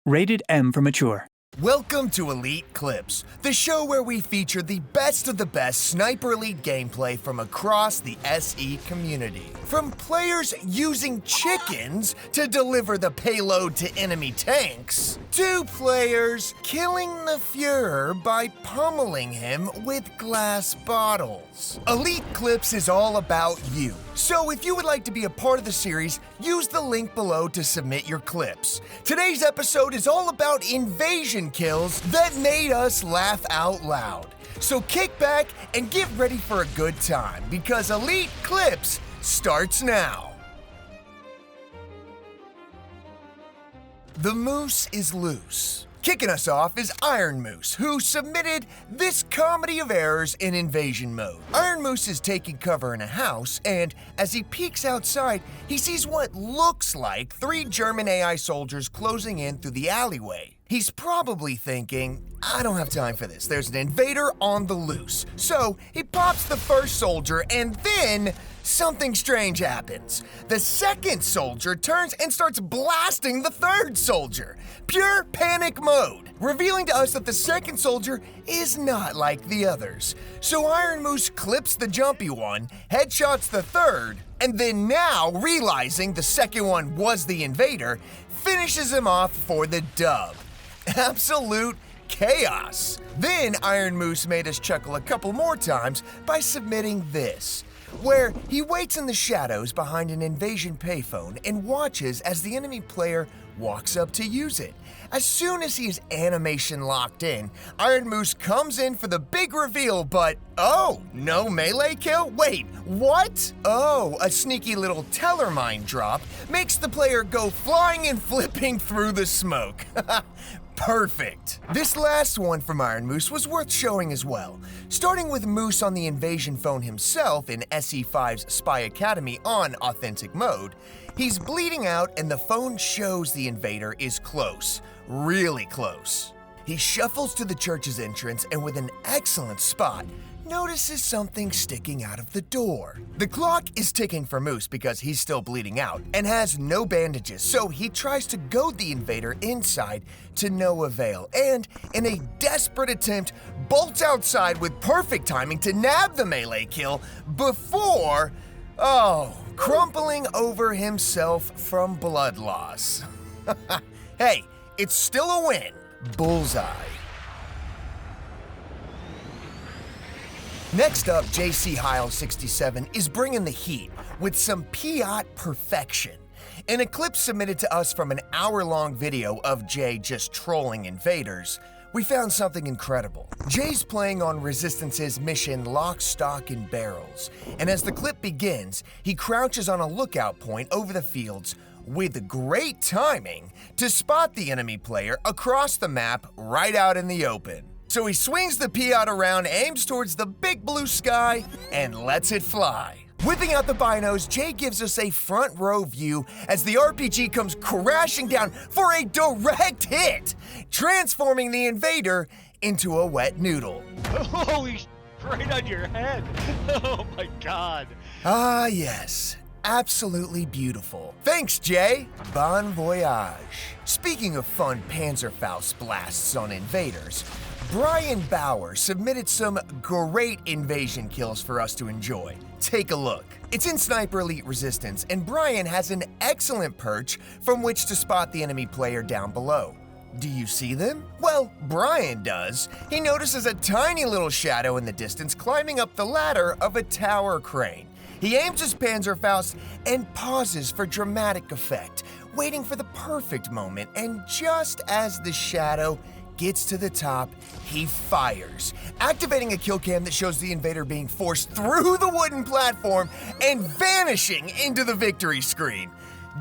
Rated M for mature. Welcome to Elite Clips, the show where we feature the best of the best Sniper Elite gameplay from across the SE community. From players using chickens to deliver the payload to enemy tanks, to players killing the Fuhrer by pummeling him with glass bottles. Elite Clips is all about you. So if you would like to be a part of the series, use the link below to submit your clips. Today's episode is all about invasion kills that made us laugh out loud. So kick back and get ready for a good time, because Elite Clips starts now. The moose is loose. Kicking us off is Iron Moose, who submitted this comedy of errors in invasion mode. Iron Moose is taking cover in a house, and as he peeks outside, he sees what looks like 3 German AI soldiers closing in through the alleyway. He's probably thinking, I don't have time for this. There's an invader on the loose. So he pops the first soldier, and then something strange happens. The second soldier turns and starts blasting the third soldier. Pure panic mode, revealing to us that the second soldier is not like the others. So Iron Moose clips the jumpy one, headshots the third, and then now, realizing the second one was the invader, finishes him off for the dub. Absolute chaos. Then Iron Moose made us chuckle a couple more times by submitting this, where he waits in the shadows behind an invasion payphone and watches as the enemy player walks up to use it. As soon as he is animation locked in, Iron Moose comes in for the big reveal, but oh, no melee kill? Wait, what? Oh, a sneaky little teller mine drop makes the player go flying and flipping through the smoke. Perfect. This last one from Iron Moose was worth showing as well. Starting with Moose on the invasion phone himself in SE5's Spy Academy on authentic mode, he's bleeding out and the phone shows the invader is close, really close. He shuffles to the church's entrance and with an excellent spot, notices something sticking out of the door. The clock is ticking for Moose because he's still bleeding out and has no bandages, so he tries to goad the invader inside to no avail, and in a desperate attempt, bolts outside with perfect timing to nab the melee kill before, crumpling over himself from blood loss. Hey, it's still a win. Bullseye. Next up, JC Heil67 is bringing the heat with some Piat perfection. In a clip submitted to us from an hour-long video of Jay just trolling invaders, we found something incredible. Jay's playing on Resistance's mission Lock, Stock, and Barrels, and as the clip begins, he crouches on a lookout point over the fields with great timing to spot the enemy player across the map right out in the open. So he swings the Piat around, aims towards the big blue sky, and lets it fly. Whipping out the binos, Jay gives us a front row view as the RPG comes crashing down for a direct hit, transforming the invader into a wet noodle. Holy right on your head. Oh my God. Ah, yes. Absolutely beautiful. Thanks, Jay. Bon voyage. Speaking of fun Panzerfaust blasts on invaders, Brian Bauer submitted some great invasion kills for us to enjoy. Take a look. It's in Sniper Elite Resistance, and Brian has an excellent perch from which to spot the enemy player down below. Do you see them? Well, Brian does. He notices a tiny little shadow in the distance climbing up the ladder of a tower crane. He aims his Panzerfaust and pauses for dramatic effect, waiting for the perfect moment, and just as the shadow gets to the top, he fires, activating a kill cam that shows the invader being forced through the wooden platform and vanishing into the victory screen.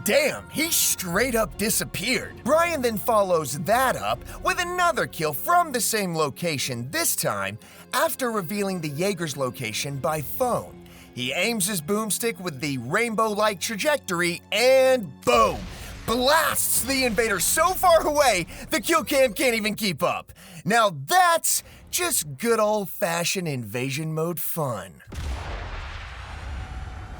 Damn, he straight up disappeared. Brian then follows that up with another kill from the same location, this time after revealing the Jaeger's location by phone. He aims his boomstick with the rainbow-like trajectory and boom! Blasts the invader so far away, the kill cam can't even keep up. Now that's just good old-fashioned invasion mode fun.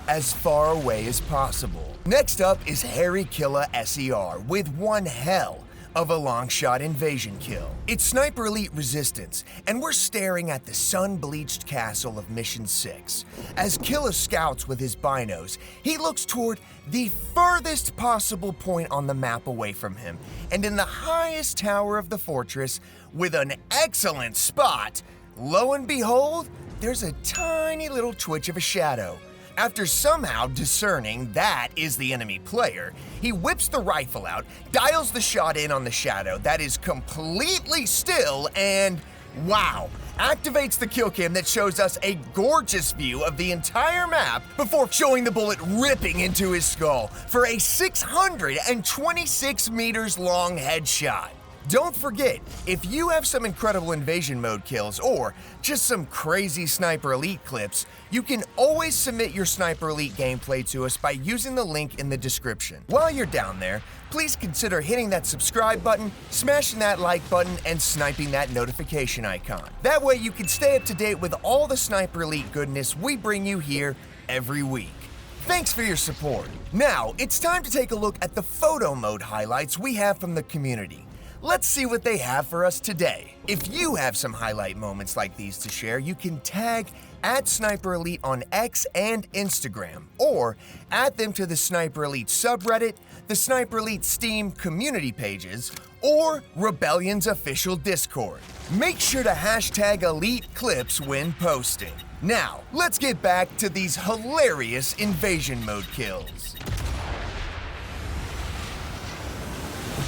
As far away as possible. Next up is Harry Killa SER with one hell of a long-shot invasion kill. It's Sniper Elite Resistance, and we're staring at the sun-bleached castle of Mission 6. As Killer scouts with his binos, he looks toward the furthest possible point on the map away from him, and in the highest tower of the fortress, with an excellent spot, lo and behold, there's a tiny little twitch of a shadow. After somehow discerning that is the enemy player, he whips the rifle out, dials the shot in on the shadow that is completely still, and wow, activates the kill cam that shows us a gorgeous view of the entire map before showing the bullet ripping into his skull for a 626 meters long headshot. Don't forget, if you have some incredible invasion mode kills or just some crazy Sniper Elite clips, you can always submit your Sniper Elite gameplay to us by using the link in the description. While you're down there, please consider hitting that subscribe button, smashing that like button, and sniping that notification icon. That way you can stay up to date with all the Sniper Elite goodness we bring you here every week. Thanks for your support. Now, it's time to take a look at the photo mode highlights we have from the community. Let's see what they have for us today. If you have some highlight moments like these to share, you can tag @Sniper Elite on X and Instagram, or add them to the Sniper Elite subreddit, the Sniper Elite Steam community pages, or Rebellion's official Discord. Make sure to hashtag Elite Clips when posting. Now, let's get back to these hilarious invasion mode kills.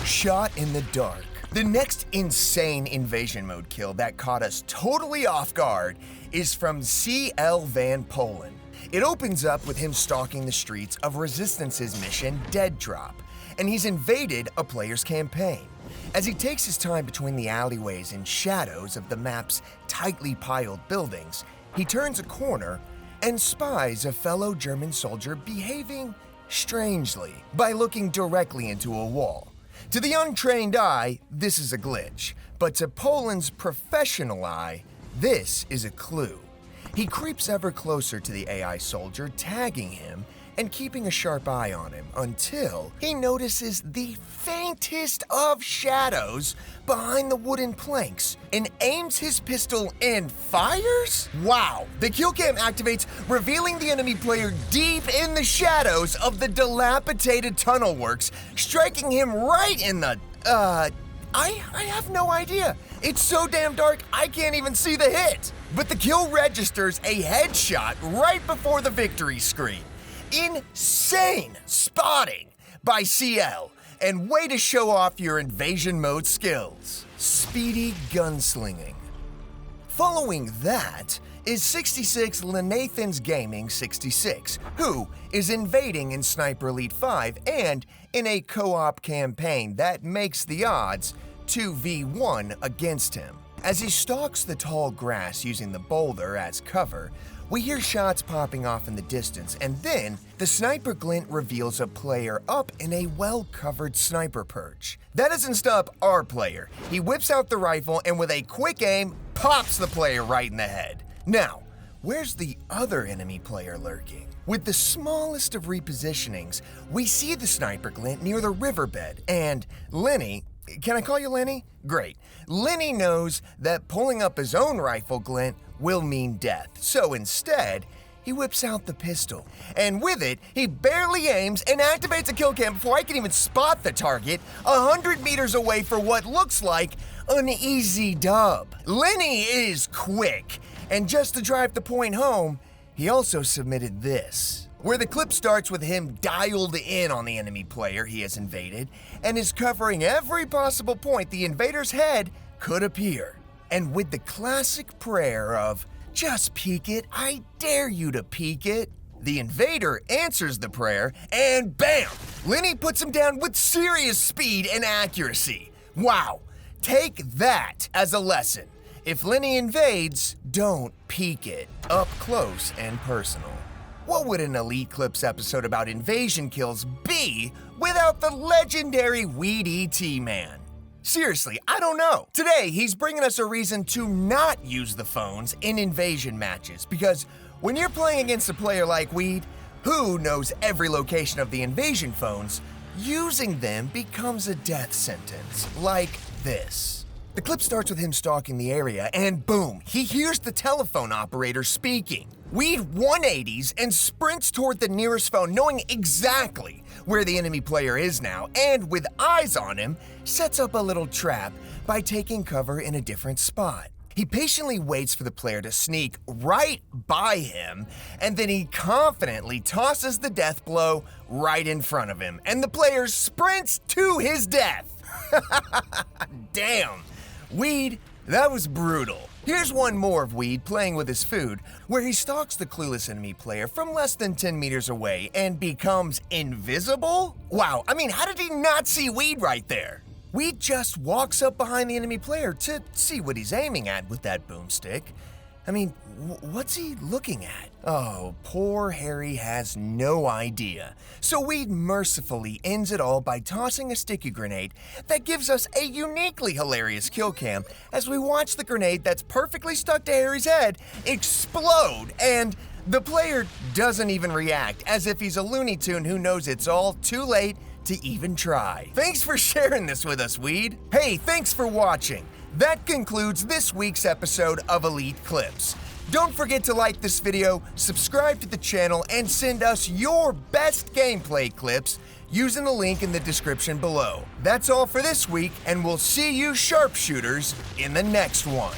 Shot in the dark. The next insane invasion mode kill that caught us totally off guard is from CL Van Polen. It opens up with him stalking the streets of Resistance's mission Dead Drop, and he's invaded a player's campaign. As he takes his time between the alleyways and shadows of the map's tightly piled buildings, he turns a corner and spies a fellow German soldier behaving strangely by looking directly into a wall. To the untrained eye, this is a glitch, but to Poland's professional eye, this is a clue. He creeps ever closer to the AI soldier, tagging him and keeping a sharp eye on him until he notices the faintest of shadows behind the wooden planks and aims his pistol and fires? Wow! The kill cam activates, revealing the enemy player deep in the shadows of the dilapidated tunnel works, striking him right in the, I have no idea. It's so damn dark, I can't even see the hit. But the kill registers a headshot right before the victory screen. Insane spotting by CL, and way to show off your invasion mode skills. Speedy gunslinging. Following that is 66 Lenathan's Gaming 66, who is invading in Sniper Elite 5 and in a co-op campaign that makes the odds 2v1 against him. As he stalks the tall grass using the boulder as cover, we hear shots popping off in the distance, and then the sniper glint reveals a player up in a well-covered sniper perch. That doesn't stop our player. He whips out the rifle and with a quick aim, pops the player right in the head. Now, where's the other enemy player lurking? With the smallest of repositionings, we see the sniper glint near the riverbed, and Lenny, can I call you Lenny? Great. Lenny knows that pulling up his own rifle glint will mean death, so instead, he whips out the pistol. And with it, he barely aims and activates a kill cam before I can even spot the target, 100 meters away for what looks like an easy dub. Lenny is quick, and just to drive the point home, he also submitted this, where the clip starts with him dialed in on the enemy player he has invaded and is covering every possible point the invader's head could appear. And with the classic prayer of, "Just peek it, I dare you to peek it," the invader answers the prayer and bam! Lenny puts him down with serious speed and accuracy. Wow, take that as a lesson. If Lenny invades, don't peek it, up close and personal. What would an Elite Clips episode about invasion kills be without the legendary Wedy Teman? Seriously, I don't know. Today, he's bringing us a reason to not use the phones in invasion matches, because when you're playing against a player like Weed, who knows every location of the invasion phones, using them becomes a death sentence, like this. The clip starts with him stalking the area, and boom, he hears the telephone operator speaking. Wede 180s and sprints toward the nearest phone, knowing exactly where the enemy player is now, and with eyes on him, sets up a little trap by taking cover in a different spot. He patiently waits for the player to sneak right by him, and then he confidently tosses the death blow right in front of him, and the player sprints to his death. Damn. Wede, that was brutal. Here's one more of Wede playing with his food, where he stalks the clueless enemy player from less than 10 meters away and becomes invisible? Wow, I mean, how did he not see Wede right there? Wede just walks up behind the enemy player to see what he's aiming at with that boomstick. I mean, what's he looking at? Oh, poor Harry has no idea. So Wede mercifully ends it all by tossing a sticky grenade that gives us a uniquely hilarious kill cam as we watch the grenade that's perfectly stuck to Harry's head explode, and the player doesn't even react, as if he's a Looney Tune who knows it's all too late to even try. Thanks for sharing this with us, Wede. Hey, thanks for watching. That concludes this week's episode of Elite Clips. Don't forget to like this video, subscribe to the channel, and send us your best gameplay clips using the link in the description below. That's all for this week, and we'll see you sharpshooters in the next one.